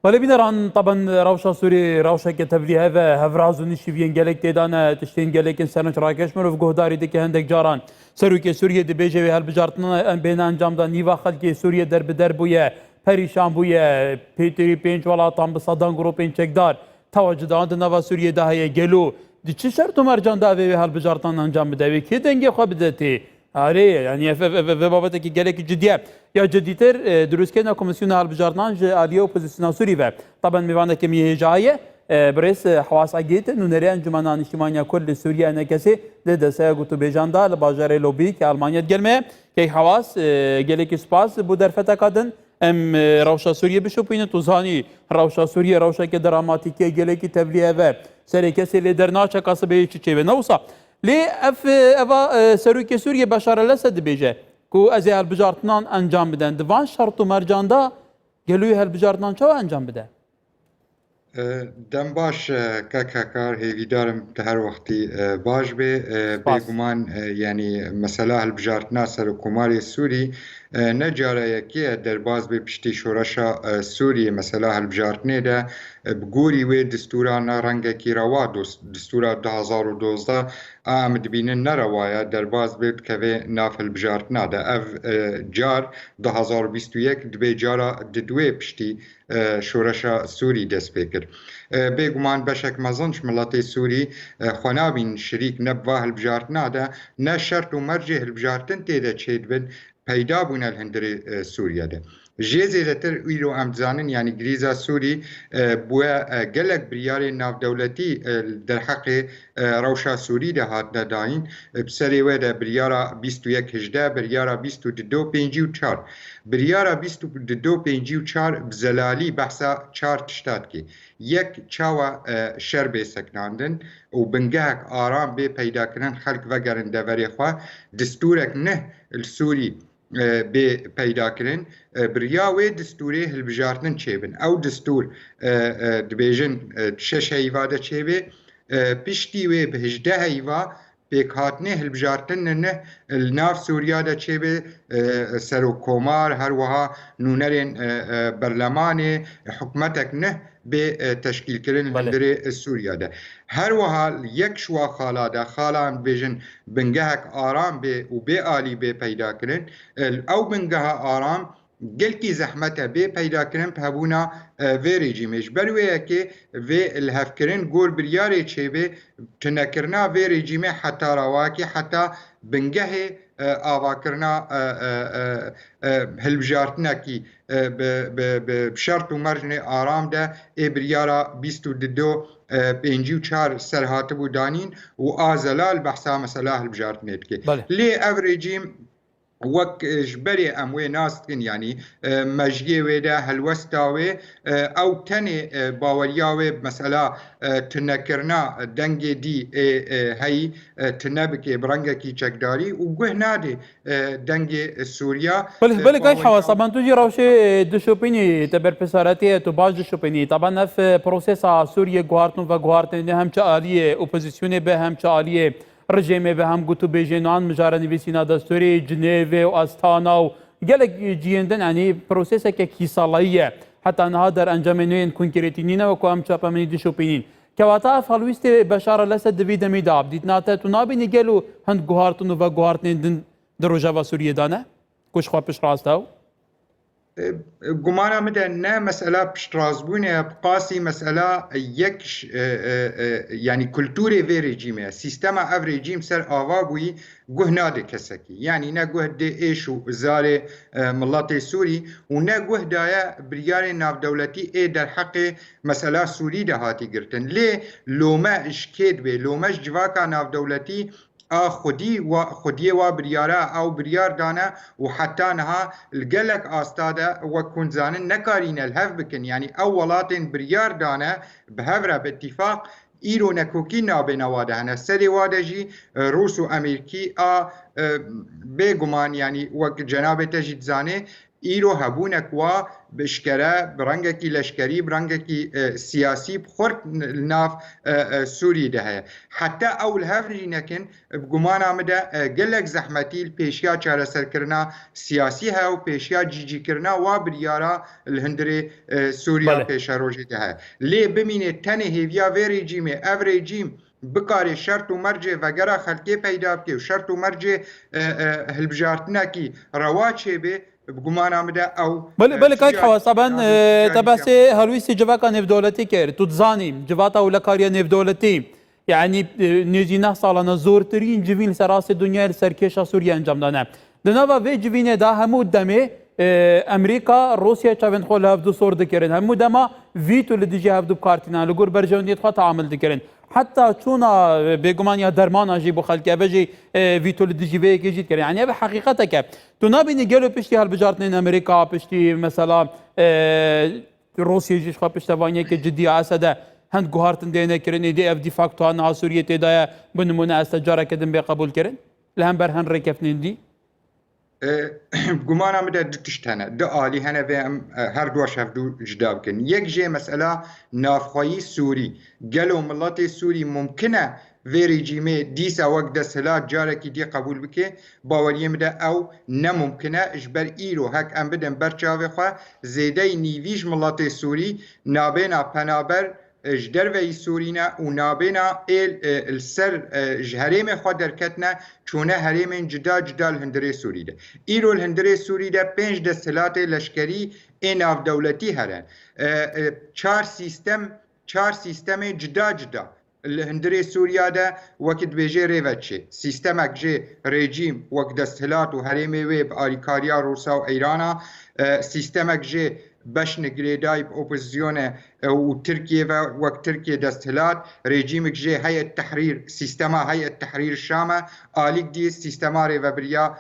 ولی بینران طبعا روشا سوری روشا که تبلی هف رازو نشیوین گلک تیدانه تشتین گلکن سرنج راکش مروف گهداری دکی هندک جاران سروی سوریه دی بیجه و هلبجارتنا بین انجام دا نیوا خلکی سوریه در بدر بویه پریشان بویه پیتری پینچ ولاتان بصدان گروپین چکدار تواجد آن نوا سوریه ده هی گلو دی چه شرط مرجان دا و هلبجارتان انجام بده و کی دنگی خواب بدتی آره یعنی في بابت کی گلک جدیه یا جدیتر دروست کردن کمیسیون هلبجارتان عالیه اپوزیسیون سوری و طبعا میوانه که میه جایه برئيس حواس عقيت نونري انجمن اجتماعيه كل سوريا نكسي لدسا قلت بيجاندا لباجر لوبي كالمانيا تجلمه كي حواس جلك سباس بودر فتكادن ام روشا سوريا بشوبين توزاني روشا سوريا روشا كدراماتيكي جلك تبليه و سركسي لدرناچ قصبه چيچي نوصا لي اف اوا سروكي سوريا بشار الاسد بيجه كو از هلبجارتنان انجام بدن دوان شرط و مرجاندا گلوی هلبجارتنان چه انجام بده دم باش کار هیویدارم که هر وقتی باش به بگمان یعنی مثلا هلبجارتنا سر کماری سوری نجاره یکی در باز به پشتی شورشا سوری مثلا هلبجارتنه ده بگوری و دستوران رنگ کی روا دستورا 2012 آمد بینن نروایه در باز به که ناف هلبجارتنا ده اف جار 2021 دبی جارا ددوی پشتی شورشا سوری دست بکر بگمان بشک مزنش ملت سوری خنابین شریک نبواه هلبجارتنا ده نه شرط و مرجع هلبجارتن تیده چید بن پیدا بون الهندر سوریا ده جیزی لتر ویلو امزانن یعنی گریزا سوری بویا گلک بریار ناف دولتی در حق روشا سوری ده هات نداین بسری وده بریارا 21 هجده بریارا 22 54 بریارا 22 54 بزلالی بحثا 4 تشتاد کی یک چاوا شربه سکناندن و بنگهک آرام به پیدا کنن خلق وگرن دوری خواه دستورک نه السوری به پیدا کردن بریا و دستوری هلبجارتن چیبن او دستور دبیجن شش هیواده چیبه پشتی و به 18 هیوا پیکاتنه هلبجارتن نه الناف سوریا ده چیبه سر و کومار هر وها نونرین برلمان حکومتک نه به تشکیل کردن هندر سوریا ده هر وها یک شوا خالا ده خالا بیجن بنگهک آرام به و به آلی به پیدا کردن او بنگه آرام گلکی زحمت به پیدا کردن پهبونا وی رژیمش برویه که وی الهفکرین گور بریاره چه به تنکرنا وی رژیمه حتی رواکی حتی بنگه آواکرنا هلبجارتنا کی بشرط و مرجن آرام ده ای بریارا 22 54 سرهات بودانین و آزلال بحثا مثلا هلبجارتنیت که لی او رژیم وك جبري اموي ناستن يعني مجيه ودا هلوستاوي او تاني باورياوي مسألة تنكرنا دنجي دي هاي تنبكي برنجكي تشكداري وجه نادي دنجي سوريا بالك اي حواس طبعا تجي روشي دشوبيني تبر بسارتي تباج دشوبيني طبعا في بروسيسا سوريا غوارتن وغوارتن هم چاليه اوبوزيسيون به هم چاليه رژیم به هم گوتو بیجنان مجاره نویسینا دستوری جنیو و استانا و گلک جیندن یعنی پروسیس که کیسالاییه حتی انها در انجام نوین کنکریتینین و که هم چاپا منی دشوپینین که واتا فالویست بشار الاسد دوید میدا عبدیت ناته تو نابینی گلو هند گوهارتن و گوهارتن در رجاوا سوریه دانه کش خواه پیش راستاو گمانم ده نه مسئله پشترازبونه بقاسی مسئله یک یعنی کلتوری وی رژیمه سیستم او رژیم سر آوا بوی گوه ناده کسکی یعنی نه گوه ده ایش و زار ملت سوری و نه گوه دایه بریار ناف دولتی ای در حق مسئله سوری ده هاتی گرتن لی لومه اشکید به لومه جواکا ناف دولتی خودی و بریاره او بریار دانه و حتی نها الگلک آستاده و کنزانن نکارین الهف بکن یعنی اولاتین بریار دانه به هفره به اتفاق ایرو نکوکی نابه نواده هنه سری واده جی روس و امریکی بگمان یعنی وک جناب تجید زانه إيرو هبونك و بشكرا برنجكي لشكري برنجكي سياسي بخورت الناف سوري ده حتى أول هفري نكن بقمانا مدى قلق زحمتي البيشيا چارة سركرنا سياسيها وبيشيا جيجي كرنا وبريارا الهندري سوريا بيشا روجي ده ليه بميني تاني هيفيا في ريجيمي اف ريجيم بکاری شرط و مرجع وگرا خلقی پیدا بکی و شرط و مرجع هلبجارتنا کی رواچه به بگمان آمده او بله کاک حواس طبعا تبعسي هلويسي جواكا نف دولتي كير تتزاني جواتا ولا كاريا نف دولتي يعني نيزينا صالنا زورترين جوين سراس الدنيا لسركيشا سوريا انجام دانا دنابا في جوين دا همو دمي امريكا روسيا چاوين خول هفدو صور دكرن همو دما فيتو لديجي هفدو بكارتنا لغور برجونيت خوا تعامل دكرن حتى چونا بيگمان يا درمان جي بو خلق ابجي فيتو لديجي في جيت كرن يعني بحقيقتك تو نابيني گلو پشتي هالبجارتن امريكا پشتي مثلا روسيا جيش خوا پشتوانيه كي جدي اسده هند گوهارتن دينه كرن دي اف دي فاكتو انا سوريا تدايا بنمونه استجاره كدن بقبول كرن لهم برهن ركفنين دي گمانه مده دو تشتنه دو آلی هنه و هر دوش هفدو جدا بکن یک جه مسئله نافخوایی سوری گلو ملت سوری ممکنه وی رژیمه دیسا وقت دستهلات جاره که دی قبول بکه باوریه مده او نممکنه اجبر ایرو هک ام بدن برچاوه خواه زیده نیویج ملت سوری نابینا پنابر جدر و سورینا و نابینا السر جهریم خود درکتنا چونه هریم جدا جدا الهندره سوری ده ایرو الهندره سوری ده 5 دستهلات لشکری این اف دولتی هرن چار سیستم جدا جدا الهندري سوريا ده وقت بيجي ريفتشي سيستمك جي ريجيم وقت دستهلات وهريمي ويب آريكاريا روسا وإيرانا سيستمك جي باش نجريداي بأوبوزيون وتركيا وقت تركيا دستهلات ريجيمك جي هيئة التحرير سيستما هيئة التحرير الشامة آليك دي سيستما ريفابريا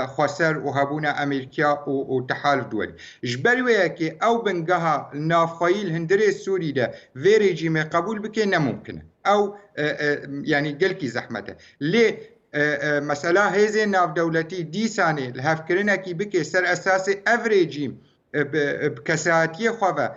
خسر وهابونا أمريكا وتحالف دولي جبري وياكي أو بنقها النافخاي الهندري السوري ده في ريجيمي قبول بكي نممكن أو يعني قلكي زحمته ليه مثلا هذه ناف دولتي دي سانه الهفكرنا كي بكي سر أساسي أف ريجيم بكساتية خوفة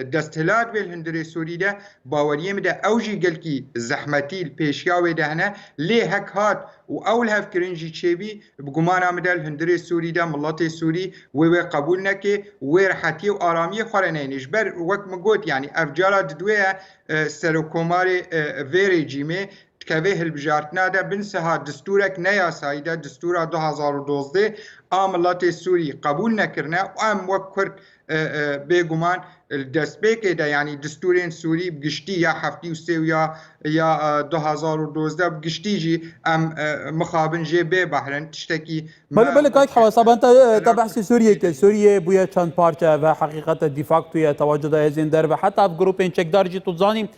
دستهلات بالهندري سوري ده باوريه مده اوجي قلكي زحمتي البيشياوي ده هنا ليه هك هات واول هفكرنجي تشيبي بقمانا مده الهندري سوري ده ملاتي سوري وي قبولنا كي ويرحتي وارامي خورنين اجبر وقت مقوت يعني افجارا ددوية سروكوماري في ريجيمي كوه البجارتنا ده بنسها دستورك نيا سايده دستورا 2012 عملات سوري قبول نكرنا وام وكرت بيگومان الدستبيك ده يعني دستورين سوري بقشتي يا حفتي وسويا يا 2012 بقشتي جي ام مخابن جي بي بحرن تشتكي بله كايك حواسب انت تبحث سوريا بويا چند پارچه و حقیقت دیفاکتوی تواجد هزین در و حتی في جروبين چک دارجي تزانیم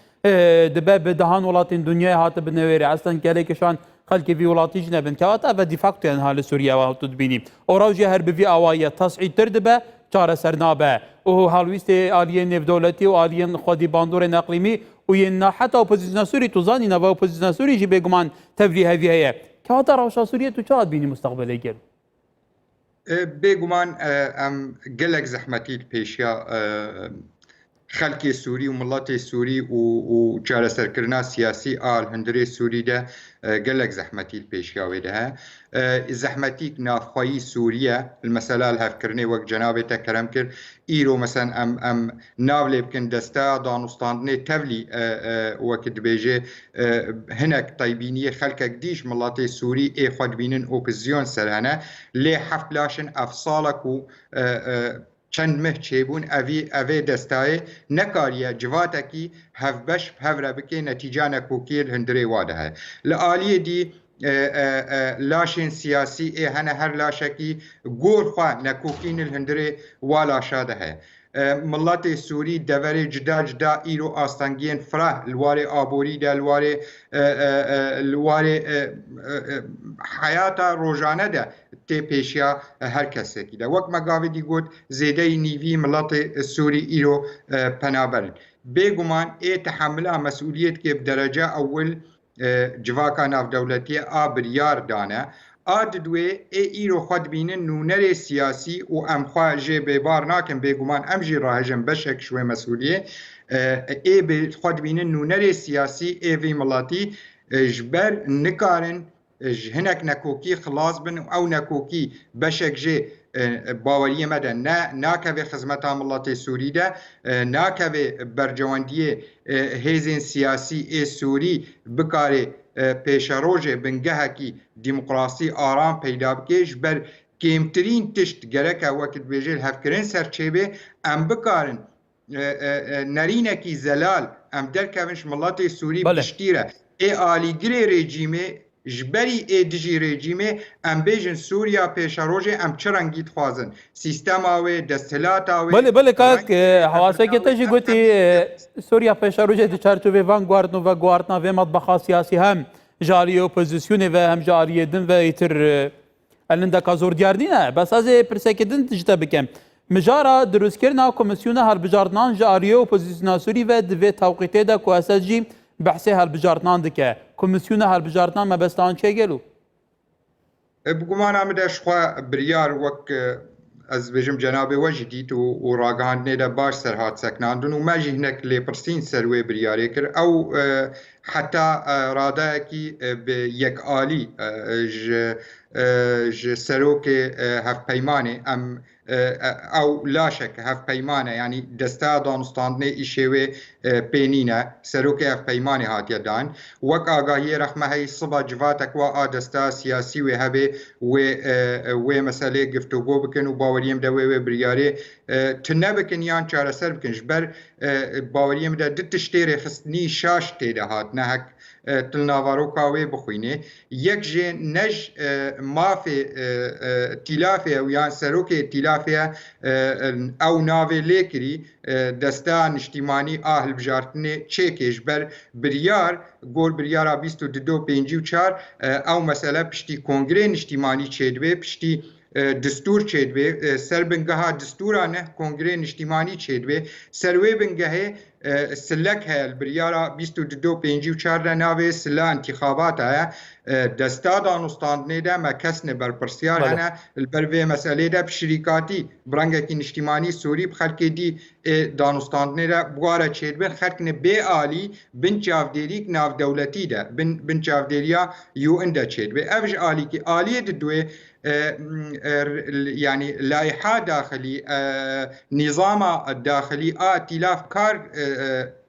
دباب دهان ولاتين دنيا هات بنويري اصلا كاليكشان خلكي في ولاتي جنبن كواتا بديفاكتو يعني سوريا وتدبيني اوراوجي هرب في اوايه تصعيد تردبه چاره سرنابه او هالويستي الين نف دولتي والين خودي باندور اقليمي وين حتى اوبوزيسيون سوري تزاني نبا اوبوزيسيون سوري جي بيغمان تفري هذه هي كواتا روشا سوريا تو چاد بيني مستقبل يجل بيغمان ام قلق زحمتي البيشيا خلقی سوری و ملت سوری و چاره سرکرنا سیاسی آل هندری سوری ده قلق زحمتی البيشياوي ده زحمتي نافخوي سوريا المسألة الهفكرني وقت جنابه تكرم كر إيرو مثلا أم نافلي بكن دستا دانوستاندني تبلي وقت بيجي هناك طيبينية خلقك ديش ملاتي سوري اي خود بينن اوبزيون سرهنا لي حفلاشن افصالك و چند مه چیبون اوی دستای نکاریه جواتکی هفبش هفره بکی نتیجه نکوکیر هندری واده های لآلیه دی لاشن سیاسی ای هنه هر لاشکی گور خواه نکوکین الهندری والا شاده های ملت سوری دوره جدا جدا ایرو آستانگین فراه الواره آبوری ده الواره حیاتا روزانه ده تی پیشیا هر کسی که ده وقت مگاوی دی گود زیده نیوی ملت سوری ایرو پنابرن بگمان ای تحمله مسئولیت که بدرجه اول جواکا ناف دولتی آبریار دانه آدوێ ئیرۆ خود بینن نونەرێ سیاسی و ئەمخوا ژێ بێبار ناکەن بێگومان ئەمژی ڕاهژن بەشێک شوێ مەسئولیە ئێ خود بینن نونەرێ سیاسی ئێڤی مڵاتی ژبەر نکارن هەنێک نەکۆکی خلاص بن و ئەو نەکۆکی بەشێک ژێ باوەریە مەدە ناکەوێ خزمەتا مڵاتی سووریدا ناکەوێ بەرجەوەندیە هێزên سیاسی ئێ سووری بکارێ پێشەڕۆژێ بنگەهەکی دیموقراسی ئارام پەیدا بکێ ji ber kêmtirîn tişt gereke wekit bêjê hevkirin serçêbê em bikarin nerînekî zelal em derkevin ji miletê Sûrî piştî re ê alîgirê rejîmê ji berî ê dijî rejîmê em bêjin Sûriya pêşerojê em çi rengî dixwazin sîstema wê desthilata wê بله کاک حواسeke te jî gotî Sûriya pêşerojê di çerçevê van guardin û veguardina vê metbexa siyasî hem ji aliyê opozisyonê ve hem ji aliyê din ve îtir elindeka zordiyardîne bes ez ê pirsekê din ji te bikim mijara dirûstkirina komisyona helbijartinan ji aliyê opozisyona Sûrî ve di vê tewqîtê de ku esas jî behsê helbijartinan dike komisyona helbijartinan mebestan çêgel û بگومانە مدە شخوا بریار وەک ez bêjim cenabê we jî dît û ragihandinê de baş serhat seknandin û me jî hinek lêpirsîn ser wê biryarê kir ew heta radeyekî bi yekalî ji serokê hevpeymanê em ew laşek hevpeymane yanî desteya danûstandinê îşê wê pênîne serokê hevpeymanê hatiye dan wek agahiyê rexme heyî siba civatek wa a desteya siyasî wê hebe wê meselê giftûgû bikin û baweriyê de wê biryarê tu nebikin yan çareser bikin ji ber baweriyê de di tiştê rêxistinî şaş tê de hatine hek tilnavaroka wê bixwînê yek jê nej mafê tîlafê ew yan serokê tîlafê ew navê lê kirî desteya niştîmanî a hilbijartinê çêkê ji ber biryar gor biryara 22 ew mesele piştî kongrê niştîmanî çêdibê piştî distûr çêdibê ser bingeha distûra ne kongrê niştîmanî çêdibê ser wê bingehê silek heye li biryara 22 de navê sila întîxabata ye desta danûstandinê de me kesne berpirsiyar hene li ber vê meselê de pişirîkatî birengekî niştîmanî Sûrî bi xelkê dî danûstandinê de bware çêdibin xelkine bê alî bin çavdêrîk navdewletî de bin çavdêriya UN de çêdibê ev ji alîkî aliyê di duê yani layîha daxilî nîzama daxilî a tîlaf kar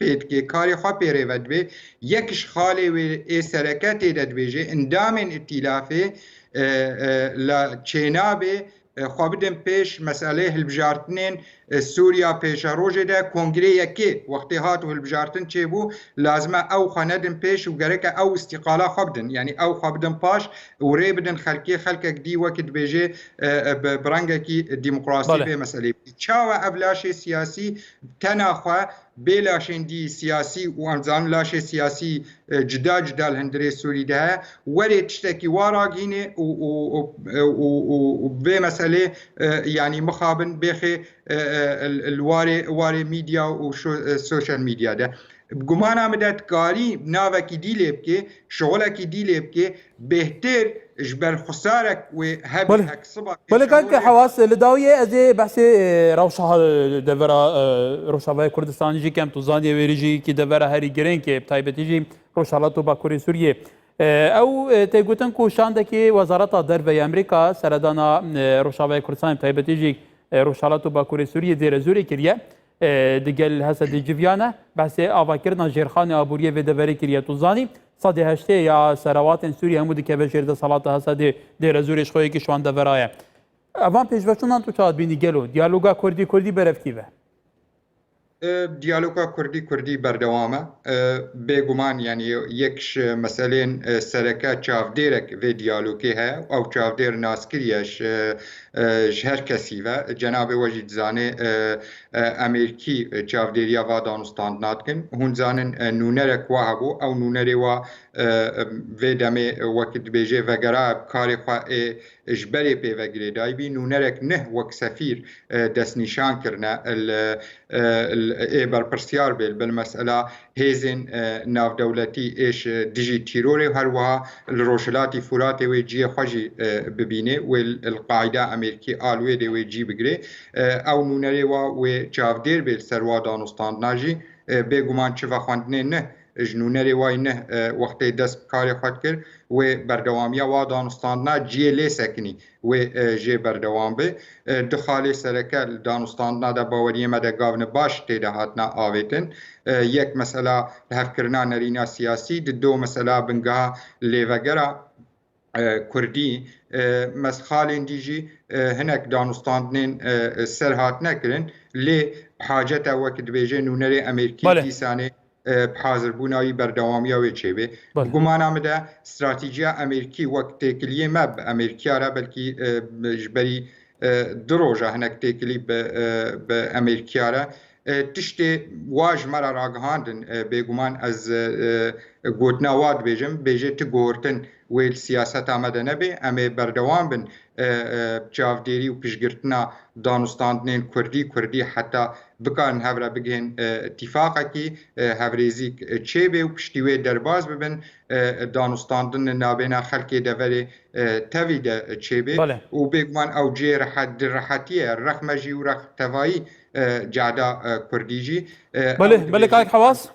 pêdike karê xwe pêrêve dibê yek ji xalê wê ê sereketê de dibêje endamên îtîlafê li çênabê xwe bidin pêş meselê hilbijartinên Sûriya pêşerojê de kongrê yekê wextê hat û hilbijartin çêbû lazim e ew xwe nedin pêş û gerek e ew îstîqala xwe bidin yanî ew xwe bidin paş û rê bidin xelkê xelkek dî wekî dibêje bi rengekî dîmokrasî vê meselê çawa ev laşê siyasî tena xwe bê laşên dî siyasî û em zanin laşê siyasî cida cida li hindirê Sûrî de heye werê tiştekî wa ragihîne û vê meselê yanî mixabin bêxê warê mîdya û sosyal medya de gumana me de karî navekî dî lê bike şolekî dî lê bike bêhtir ji ber xusarek wê hebe hek siba بله کاک حواس li dawiyê ez ê behsê rewşa devera Rojavayê Kurdistanê jî kem tu zaniye wêrî jî kî devera herî girênkê taybetî jî Rojhilatê Bakurê Sûriyê ew tê gotin ku şandekî Wezareta Derveyê Amerîka seredana Rojavayê Kurdistanê taybetî jî Rojhilatê Bakurê Sûriyê dêrezûrê kiriye digel Hesedê Civyan e behsê avakirina Jêrxanê Aboriyê vê deverê kiriye tu zanî sedê heştê ya serawatên Sûriyê hemû dikeve jêr desalata Hesedê dêrezûrê ji xwe yekî şwan devera ye evan pêşveçûnan tu çavat bînî gelo diyaloga Kurdî berevkî ve diyaloga Kurdî berdewame bêguman yani yek ji meselên sereke çavdêrek vê diyalogê heye ew çavdêr naskiriye ji her kesî ve cenabê we jî dizanê Amerîkî çavdêriya va danûstandina dikin hûn zanin nûnerek wa hebû ew nûnerê wa vê demê wekî dibêje vegera karê xwe ji berê pê vegirê dayî bî nûnerek neh wek sefîr destnîşan kirine برپرسیار بیل بالمسألة هیزن ناف دولتی ایش دیجی تیروری و هروها الروشلاتی فوراتي ويجي خجي ببينه والقاعدة أمريكي آلوه دي ويجي بقري أو نونري وشافدير بالسروا دانستان ناجي بيقومان شفا خواندنه نه جنونري واي نه وقت دست بكاري خود كر وبردواميا ودانستاننا جي لي سكني وجي بردوام بي دخالي سركة دانستاننا دا باوريه مدى قاون باش تيدا هاتنا آويتن يك مسألة هفكرنا نرينا سياسي دو مسألة بنقها ليفقرا كردي مسخالين ديجي هناك دانستاندنين سرهات نكرن لي حاجة وقت بيجي نونري أمريكي ديساني بحاضر بوناوی بردوامی و چه گمان آمده استراتژی امریکی وقت تکلیه مب امریکا را بلکی جبری دروجه هنک تکلی به امریکا را تشتی واج مرا راگهاندن بگمان از گوتنا واد بیجه تگورتن ویل سیاست آمده نبی اما بردوام بن چاودیری و پیشگرتنا دانستاندنین کردی حتی بکن هفره بگین اتفاقی که هفریزی چه بی و پشتیوی درباز ببین دانستاندن نابینا خلقی دوری تاوید چه بی و بگمان او جه راحتیه رخمجی و رخ توایی جادا کردیجی بله کاک حواس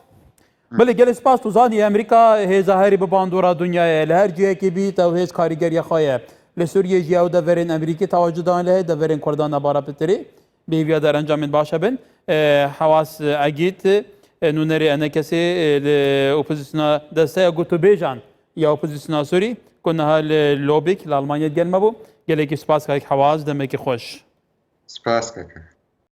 بله گل سپاس تو زانی امریکا هی ظاهری به باندورا دنیای لهر جیه که بیت او هیچ کاریگری خواهی لسوریه جیاو دورین امریکی توجه دان له دورین کردان بارا پتری بیویا در انجام باشه بن حواس اگیت نونری انا کسی اپوزیسیون دسته گوتو بیجان یا اپوزیسیون سوری کنها لوبیک لالمانیا گلمه بو گله کی سپاس کاک حواس دمه کی خوش سپاس کاک